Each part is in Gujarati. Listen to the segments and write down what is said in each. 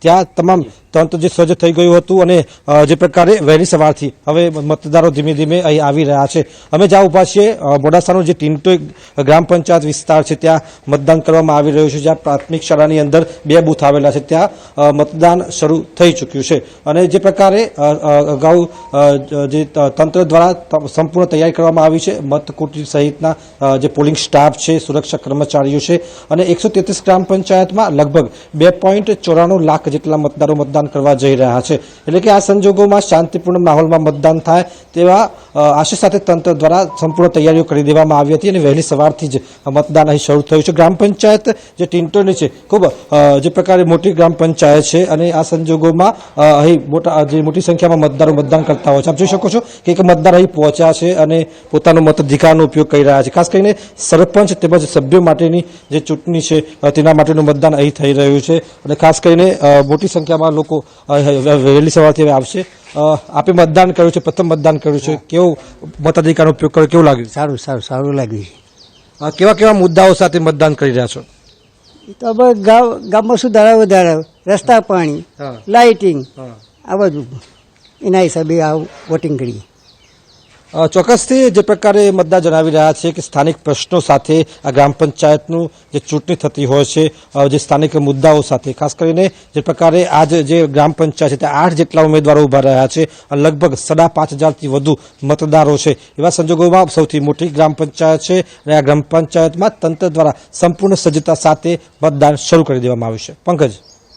ત્યાં તમામ તંત્ર જે સજ્જ થઈ ગયું હતું અને જે પ્રકારે વહેલી સવારથી હવે મતદારો ધીમે ધીમે અહીં આવી રહ્યા છે। અમે જ્યાં ઉભા છીએ મોડાસાનો જે ટીન્ટોઈ ગ્રામ પંચાયત વિસ્તાર છે ત્યાં મતદાન કરવામાં આવી રહ્યું છે, જ્યાં પ્રાથમિક શાળાની અંદર 2 બૂથ આવેલા છે, ત્યાં મતદાન શરૂ થઈ ચૂક્યું છે અને જે પ્રકારે અગાઉ જે તંત્ર દ્વારા સંપૂર્ણ તૈયારી કરવામાં આવી છે, મતકુટી સહિતના જે પોલિંગ સ્ટાફ છે, સુરક્ષા કર્મચારીઓ છે અને 133 ગ્રામ પંચાયતમાં લગભગ 2.94 લાખ જેટલા મતદારો મતદાન કરવા જઈ રહ્યા છે। એટલે કે આ સંજોગોમાં શાંતિપૂર્ણ માહોલમાં મતદાન થાય તેવા આશા સાથે તંત્ર દ્વારા સંપૂર્ણ તૈયારીઓ કરી દેવામાં આવી હતી અને વહેલી સવારથી જ મતદાન અહીં શરૂ થયું છે। ગ્રામ પંચાયત જે ટીન્ટોની છે ખૂબ જે પ્રકારે મોટી ગ્રામ પંચાયત છે અને આ સંજોગોમાં અહીં મોટી સંખ્યામાં મતદારો મતદાન કરતા હોય છે। આપ જોઈ શકો છો કે એક મતદાર અહીં પહોંચ્યા છે અને પોતાનો મતાધિકારનો ઉપયોગ કરી રહ્યા છે। ખાસ કરીને સરપંચ તેમજ સભ્યો માટેની જે ચૂંટણી છે તેના માટેનું મતદાન અહીં થઈ રહ્યું છે અને ખાસ કરીને મોટી સંખ્યામાં લોકો વહેલી સવારથી હવે આવશે। આપે મતદાન કર્યું છે, પ્રથમ મતદાન કર્યું છે, કેવું મતાધિકારનો ઉપયોગ કર્યો, કેવું લાગ્યું? સારું લાગ્યું છે। કેવા કેવા મુદ્દાઓ સાથે મતદાન કરી રહ્યા છો? તો હવે ગામમાં સુધારા વધારા, રસ્તા, પાણી, લાઇટિંગ, આ બધું એના હિસાબે આ વોટિંગ કરીએ। ચોક્કસથી જે પ્રકારે મતદાર જણાવી રહ્યા છે કે સ્થાનિક પ્રશ્નો સાથે આ ગ્રામ પંચાયતનું જે ચૂંટણી થતી હોય છે, જે સ્થાનિક મુદ્દાઓ સાથે ખાસ કરીને જે પ્રકારે આજ જે ગ્રામ પંચાયત છે ત્યાં 8 જેટલા ઉમેદવારો ઉભા રહ્યા છે અને લગભગ 5,500થી વધુ મતદારો છે। એવા સંજોગોમાં સૌથી મોટી ગ્રામ પંચાયત છે અને આ ગ્રામ પંચાયતમાં તંત્ર દ્વારા સંપૂર્ણ સજ્જતા સાથે મતદાન શરૂ કરી દેવામાં આવ્યું છે। પંકજ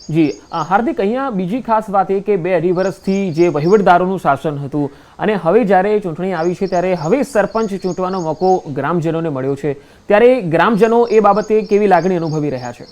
જી હાર્દિક, અહીંયા બીજી ખાસ વાત એ કે 2-2.5 વર્ષથી જે વહીવટદારોનું શાસન હતું અને હવે જ્યારે ચૂંટણી આવી છે ત્યારે હવે સરપંચ ચૂંટવાનો મોકો ગ્રામજનોને મળ્યો છે, ત્યારે ગ્રામજનો એ બાબતે કેવી લાગણી અનુભવી રહ્યા છે?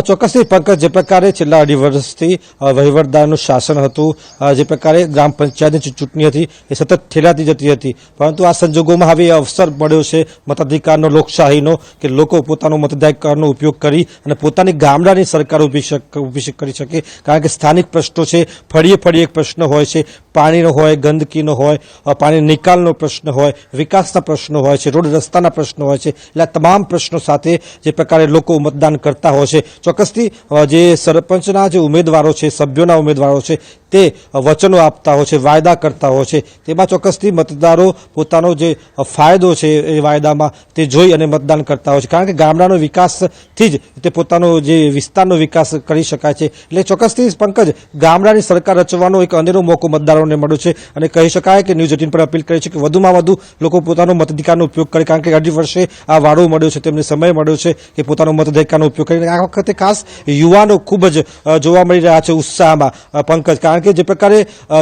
ચોક્કસથી પંકજ, જે પ્રકારે છેલ્લા 2.5 વર્ષથી વહીવટદારનું શાસન હતું, જે પ્રકારે ગ્રામ પંચાયતની ચૂંટણી હતી એ સતત ઠેલાતી જતી હતી, પરંતુ આ સંજોગોમાં હવે અવસર મળ્યો છે મતાધિકારનો, લોકશાહીનો, કે લોકો પોતાનો મતાધિકારનો ઉપયોગ કરી અને પોતાની ગામડાની સરકાર ઊભી કરી શકે। કારણ કે સ્થાનિક પ્રશ્નો છે, ફળીએ ફળીએ એક પ્રશ્ન હોય છે, પાણીનો હોય, ગંદકીનો હોય, પાણી નિકાલનો પ્રશ્ન હોય, વિકાસના પ્રશ્નો હોય છે, રોડ રસ્તાના પ્રશ્નો હોય છે, એટલે આ તમામ પ્રશ્નો સાથે જે પ્રકારે લોકો મતદાન કરતા હોય છે। ચોક્કસથી જે સરપંચના જે ઉમેદવારો છે, સભ્યોના ઉમેદવારો છે, તે વચનો આપતા હોય છે, વાયદા કરતા હોય છે, તેમાં ચોક્કસથી મતદારો પોતાનો જે ફાયદો છે એ વાયદામાં તે જોઈ અને મતદાન કરતા હોય છે। કારણ કે ગામડાનો વિકાસથી જ તે પોતાનો જે વિસ્તારનો વિકાસ કરી શકાય છે। એટલે ચોક્કસથી પંકજ, ગામડાની સરકાર રચવાનો એક અનેરો મોકો મતદારોને મળ્યો છે અને કહી શકાય કે ન્યૂઝ 18 પર અપીલ કરી છે કે વધુમાં વધુ લોકો પોતાનો મતાધિકારનો ઉપયોગ કરે, કારણ કે 2.5 વર્ષે આ વાળો મળ્યો છે, તેમને સમય મળ્યો છે કે પોતાનો મતાધિકારનો ઉપયોગ કરીને આ વખતે ખાસ યુવાનો ખૂબ જ જોવા મળી રહ્યા છે ઉત્સાહમાં પંકજ। કારણ કે જે પ્રકારે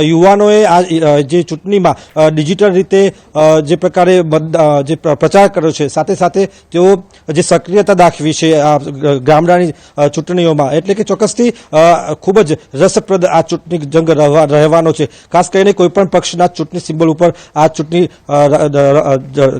યુવાનોએ આ જે ચૂંટણીમાં ડિજિટલ રીતે જે પ્રકારે જે પ્રચાર કર્યો છે, સાથે સાથે તેઓ જે સક્રિયતા દાખવી છે આ ગામડાની ચૂંટણીઓમાં, એટલે કે ચોક્કસથી ખૂબ જ રસપ્રદ આ ચૂંટણી જંગ રહેવાનો છે। ખાસ કરીને કોઈપણ પક્ષના ચૂંટણી સિમ્બોલ ઉપર આ ચૂંટણી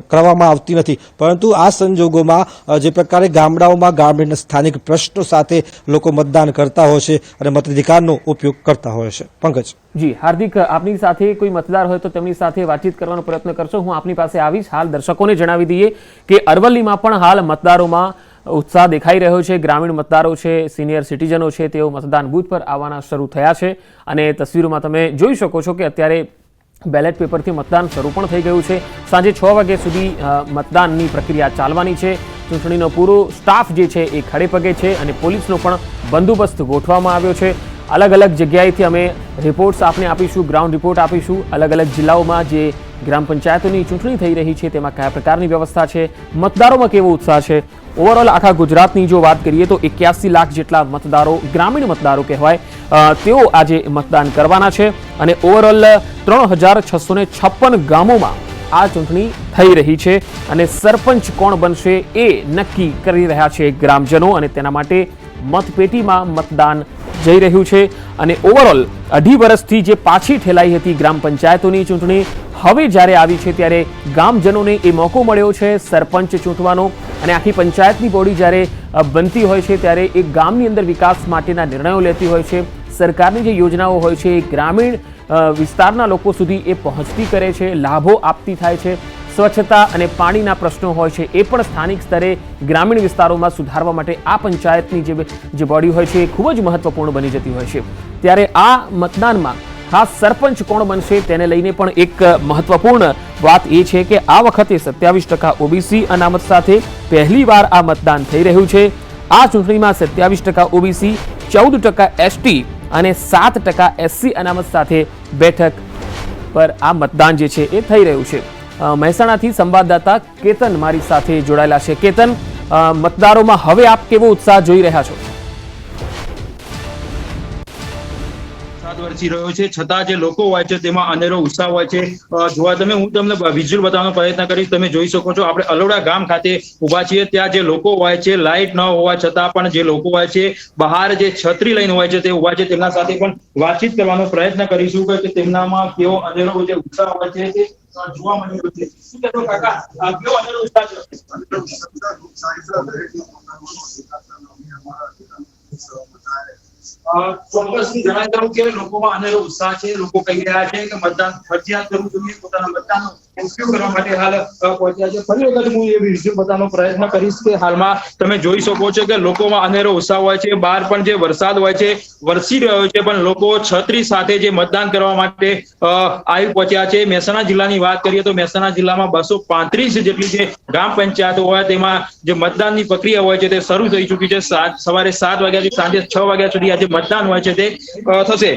કરવામાં આવતી નથી, પરંતુ આ સંજોગોમાં જે પ્રકારે ગામડાઓમાં ગ્રામીણ સ્થાનિક પ્રશ્નો સાથે લોકો મતદાન કરતા હોય છે અને મતાધિકારનો ઉપયોગ કરતા હોય છે। પંકજ જી હાર્દિક, આપની સાથે કોઈ મતદાર હોય તો તેમની સાથે વાતચીત કરવાનો પ્રયત્ન કરશો, હું આપની પાસે આવીશ। હાલ દર્શકોને જણાવી દઈએ કે અરવલ્લીમાં પણ હાલ મતદારોમાં ઉત્સાહ દેખાઈ રહ્યો છે। ગ્રામીણ મતદારો છે, સિનિયર સિટીઝનો છે, તેઓ મતદાન બૂથ પર આવવાના શરૂ થયા છે અને તસવીરોમાં તમે જોઈ શકો છો કે અત્યારે બેલેટ પેપરથી મતદાન શરૂ પણ થઈ ગયું છે। સાંજે 6 વાગ્યા સુધી મતદાનની પ્રક્રિયા ચાલવાની છે। ચૂંટણીનો પૂરો સ્ટાફ જે છે એ ખડે પગે છે અને પોલીસનો પણ બંદોબસ્ત ગોઠવવામાં આવ્યો છે। અલગ અલગ જગ્યાએથી અમે રિપોર્ટ્સ આપને આપીશું, ગ્રાઉન્ડ રિપોર્ટ આપીશું। અલગ અલગ જિલ્લાઓમાં જે ગ્રામ પંચાયતોની ચૂંટણી થઈ રહી છે તેમાં કયા પ્રકારની વ્યવસ્થા છે, મતદારોમાં કેવો ઉત્સાહ છે। ઓવરઓલ આખા ગુજરાતની જો વાત કરીએ તો 81 લાખ જેટલા મતદારો, ગ્રામીણ મતદારો કહેવાય, તેઓ આજે મતદાન કરવાના છે અને ઓવરઓલ 3,656 ગામોમાં આ ચૂંટણી થઈ રહી છે અને સરપંચ કોણ બનશે એ નક્કી કરી રહ્યા છે ગ્રામજનો અને તેના માટે મતપેટીમાં મતદાન જઈ રહ્યું છે। અને ઓવરઓલ 2.5 વર્ષથી જે પાછી ઠેલાઈ હતી ગ્રામ પંચાયતોની ચૂંટણી, હવે જ્યારે આવી છે ત્યારે ગામજનોને એ મોકો મળ્યો છે સરપંચ ચૂંટવાનો અને આખી પંચાયતની બોડી જ્યારે બનતી હોય છે ત્યારે એક ગામની અંદર વિકાસ માટેના નિર્ણયો લેતી હોય છે। સરકારની જે યોજનાઓ હોય છે એ ગ્રામીણ વિસ્તારના લોકો સુધી એ પહોંચતી કરે છે, લાભો આપતી થાય છે। સ્વચ્છતા અને પાણીના પ્રશ્નો હોય છે એ પણ સ્થાનિક સ્તરે ગ્રામીણ વિસ્તારોમાં સુધારવા માટે આ પંચાયતની જે બોડી હોય છે એ ખૂબ જ મહત્વપૂર્ણ બની જતી હોય છે. ત્યારે આ મતદાનમાં ખાસ સરપંચ કોણ બનશે તેને લઈને પણ એક મહત્વપૂર્ણ વાત એ છે કે આ વખતે 27% ઓબીસી અનામત સાથે પહેલીવાર આ મતદાન થઈ રહ્યું છે. આ ચૂંટણીમાં 27% ઓબીસી, 14% એસટી અને 7% એસસી અનામત સાથે બેઠક પર આ મતદાન જે છે એ થઈ રહ્યું છે. મહેસાણાથી સંવાદદાતા કેતન મારી સાથે જોડાયેલા છે. કેતન, મતદારોમાં હવે આપ કેવો ઉત્સાહ જોઈ રહ્યા છો? વરસી રહ્યો છે, છતાં જે લોકો હોય છે તેમાં અનેરો ઉત્સાહ હોય છે. જોવા હું તમને વિઝ્યુઅલ બતાવવાનો પ્રયત્ન કરીશ. તમે જોઈ શકો છો આપણે અલોડા ગામ ખાતે ઉભા છીએ. ત્યાં જે લોકો હોય છે, લાઇટ ન હોવા છતાં પણ જે લોકો હોય છે બહાર જે છત્રી લઈને હોય છે તે ઉભા છે. તેમના સાથે પણ વાતચીત કરવાનો પ્રયત્ન કરીશું કે તેમનામાં કેવો અનેરો જે ઉત્સાહ હોય છે તે જોવા મળી રહ્યો છે. શું કહેતો કાકા, કેવો અનેરો ઉત્સાહ છે? ચોક્કસથી જણાવી દઉં કે લોકોમાં અનેરો ઉત્સાહ છે. લોકો કહી રહ્યા છે કે મતદાન ફરજિયાત કરવું જોઈએ. પોતાના મતદાનનો ઉપયોગ કરવા માટે હાલ પહોંચ્યા છે. ફરી વખત હું એ વિઝ્યુઅલ બતાવવાનો પ્રયત્ન કરીશ કે હાલમાં તમે જોઈ શકો છો કે લોકોમાં અનેરો ઉત્સાહ હોય છે. બહાર પણ જે વરસાદ હોય છે વરસી રહ્યો છે, પણ લોકો છત્રી સાથે જે મતદાન કરવા માટે આવી પહોંચ્યા છે. મહેસાણા જિલ્લાની વાત કરીએ તો મહેસાણા જિલ્લામાં 235 જેટલી જે ગ્રામ પંચાયતો હોય તેમાં જે મતદાનની પ્રક્રિયા હોય છે તે શરૂ થઈ ચૂકી છે. સવારે 7 વાગ્યાથી સાંજે 6 વાગ્યા સુધી આજે મતદાન હોય છે તે થશે.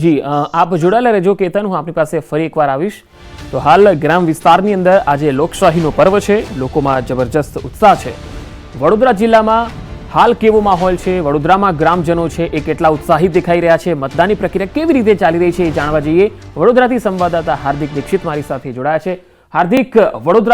જી, આપ જોડાયેલા રહેજો કેતન, હું આપની પાસે ફરી એકવાર આવીશ. તો હાલ ગ્રામ વિસ્તારની અંદર આજે લોકશાહીનો પર્વ છે, લોકોમાં જબરજસ્ત ઉત્સાહ છે. વડોદરા જિલ્લામાં હાલ કેવો માહોલ છે, વડોદરામાં ગ્રામજનો છે એ કેટલા ઉત્સાહિત દેખાઈ રહ્યા છે, મતદાનની પ્રક્રિયા કેવી રીતે ચાલી રહી છે એ જાણવા જઈએ. વડોદરાથી સંવાદદાતા હાર્દિક દીક્ષિત મારી સાથે જોડાયા છે. હાર્દિક, વડોદરા